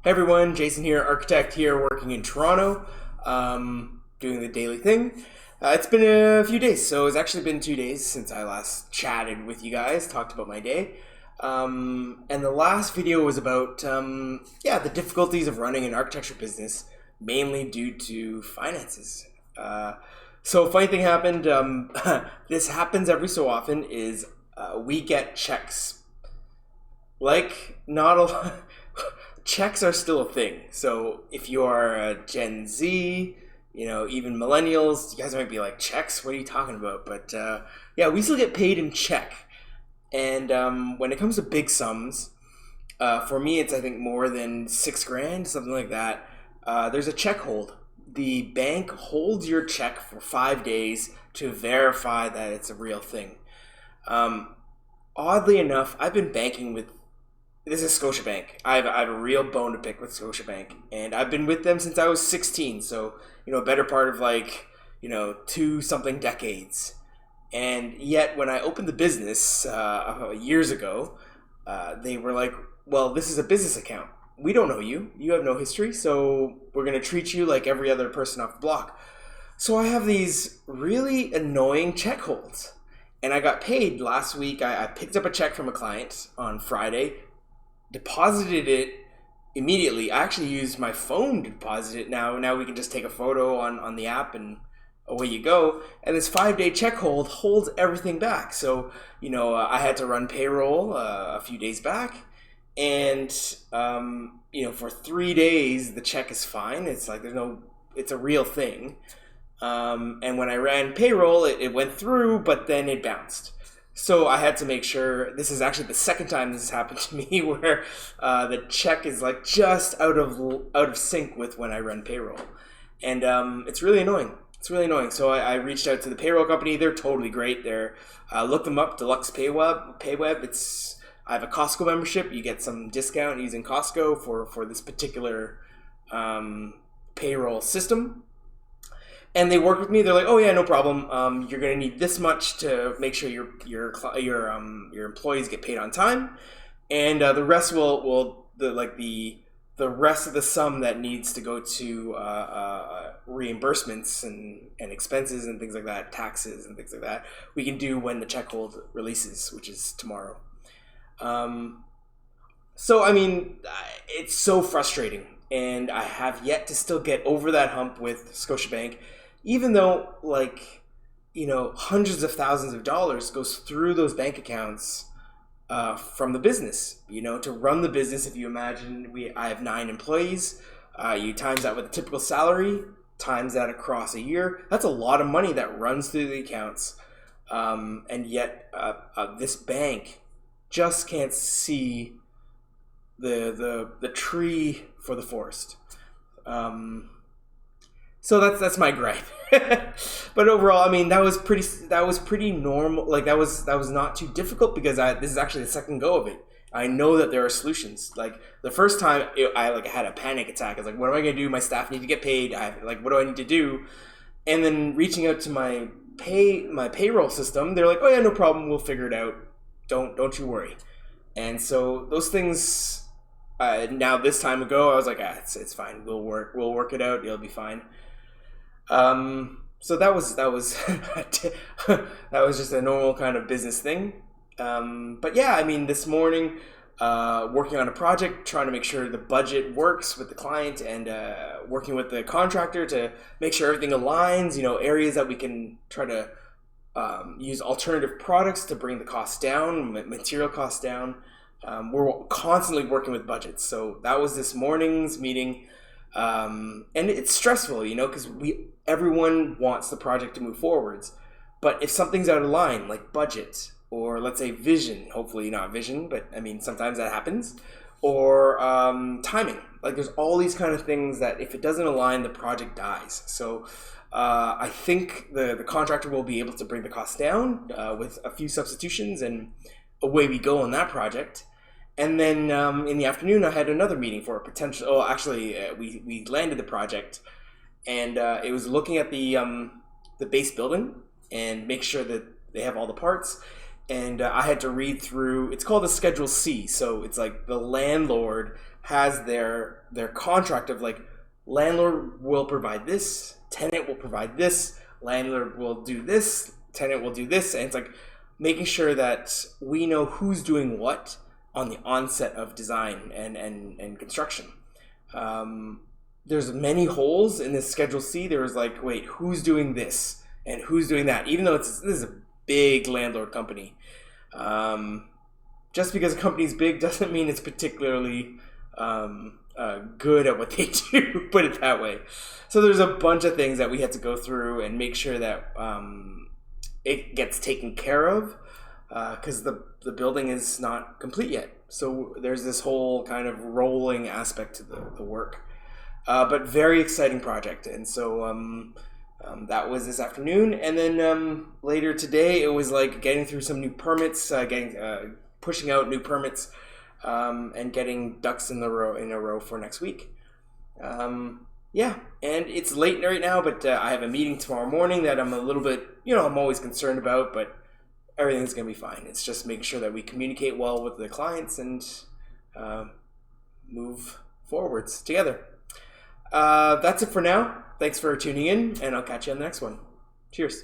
Hey everyone, Jason here, architect here, working in Toronto, doing the daily thing. It's been a few days, so it's actually been 2 days since I last chatted with you guys, talked about my day. And the last video was about, the difficulties of running an architecture business, mainly due to finances. So a funny thing happened, this happens every so often, is we get checks. Like, not a lot. Checks are still a thing. So if you are a Gen Z, even millennials, you guys might be like, checks? What are you talking about? But yeah, we still get paid in check. And when it comes to big sums, for me, it's I think more than 6 grand, something like that. There's a check hold. The bank holds your check for 5 days to verify that it's a real thing. Oddly enough, I've been banking with this is Scotiabank. I have a real bone to pick with Scotiabank, and I've been with them since I was 16. So a better part of two something decades. And yet, when I opened the business years ago, they were like, "Well, this is a business account. We don't know you. You have no history, so we're gonna treat you like every other person off the block." So I have these really annoying check holds. And I got paid last week. I picked up a check from a client on Friday, deposited it immediately. I actually used my phone to deposit it. Now we can just take a photo on the app and away you go. And this 5 day check hold holds everything back. So, I had to run payroll a few days back. And, for 3 days, the check is fine. It's like it's a real thing. And when I ran payroll, it went through, but then it bounced. So I had to make sure. This is actually the second time this has happened to me, where the check is like just out of sync with when I run payroll, and it's really annoying. It's really annoying. So I reached out to the payroll company. They're totally great. Look them up, Deluxe Payweb. I have a Costco membership. You get some discount using Costco for this particular payroll system. And they work with me. They're like, "Oh yeah, no problem. You're gonna need this much to make sure your employees get paid on time, and the rest the rest of the sum that needs to go to reimbursements and expenses and things like that, taxes and things like that, we can do when the check hold releases, which is tomorrow." So I mean, it's so frustrating, and I have yet to still get over that hump with Scotiabank. Even though, hundreds of thousands of dollars goes through those bank accounts from the business. To run the business, if you imagine, I have 9 employees. You times that with a typical salary, times that across a year. That's a lot of money that runs through the accounts. And yet, this bank just can't see the tree for the forest. So that's my gripe. But overall, I mean, that was pretty normal. Like that was not too difficult because this is actually the second go of it. I know that there are solutions. Like the first time, I had a panic attack. I was like, "What am I going to do? My staff need to get paid. What do I need to do?" And then reaching out to my payroll system, they're like, "Oh yeah, no problem. We'll figure it out. Don't you worry." And so those things. Now this time ago, I was like, it's fine. We'll work it out. It'll be fine. So that was that was just a normal kind of business thing. But yeah, I mean, this morning, working on a project, trying to make sure the budget works with the client, and working with the contractor to make sure everything aligns. Areas that we can try to use alternative products to bring the costs down, material costs down. We're constantly working with budgets. So that was this morning's meeting. And it's stressful, because everyone wants the project to move forwards. But if something's out of line, like budget, or let's say vision, hopefully not vision, but I mean, sometimes that happens, or timing. Like there's all these kind of things that if it doesn't align, the project dies. So I think the contractor will be able to bring the costs down with a few substitutions, and away we go on that project. And then in the afternoon, I had another meeting for a potential. Oh, actually, we landed the project, and it was looking at the base building and make sure that they have all the parts. And I had to read through. It's called a Schedule C, so it's like the landlord has their contract of like, landlord will provide this, tenant will provide this, landlord will do this, tenant will do this, and it's like making sure that we know who's doing what on the onset of design and construction. There's many holes in this Schedule C. There was like, wait, who's doing this and who's doing that? Even though this is a big landlord company. Just because a company's big doesn't mean it's particularly good at what they do, put it that way. So there's a bunch of things that we had to go through and make sure that it gets taken care of, because the building is not complete yet. So there's this whole kind of rolling aspect to the work. But very exciting project. And so that was this afternoon. And then later today, it was like getting through some new permits, pushing out new permits, and getting ducks in a row for next week. Yeah, and it's late right now, but I have a meeting tomorrow morning that I'm a little bit, I'm always concerned about, but everything's going to be fine. It's just making sure that we communicate well with the clients and move forwards together. That's it for now. Thanks for tuning in, and I'll catch you on the next one. Cheers.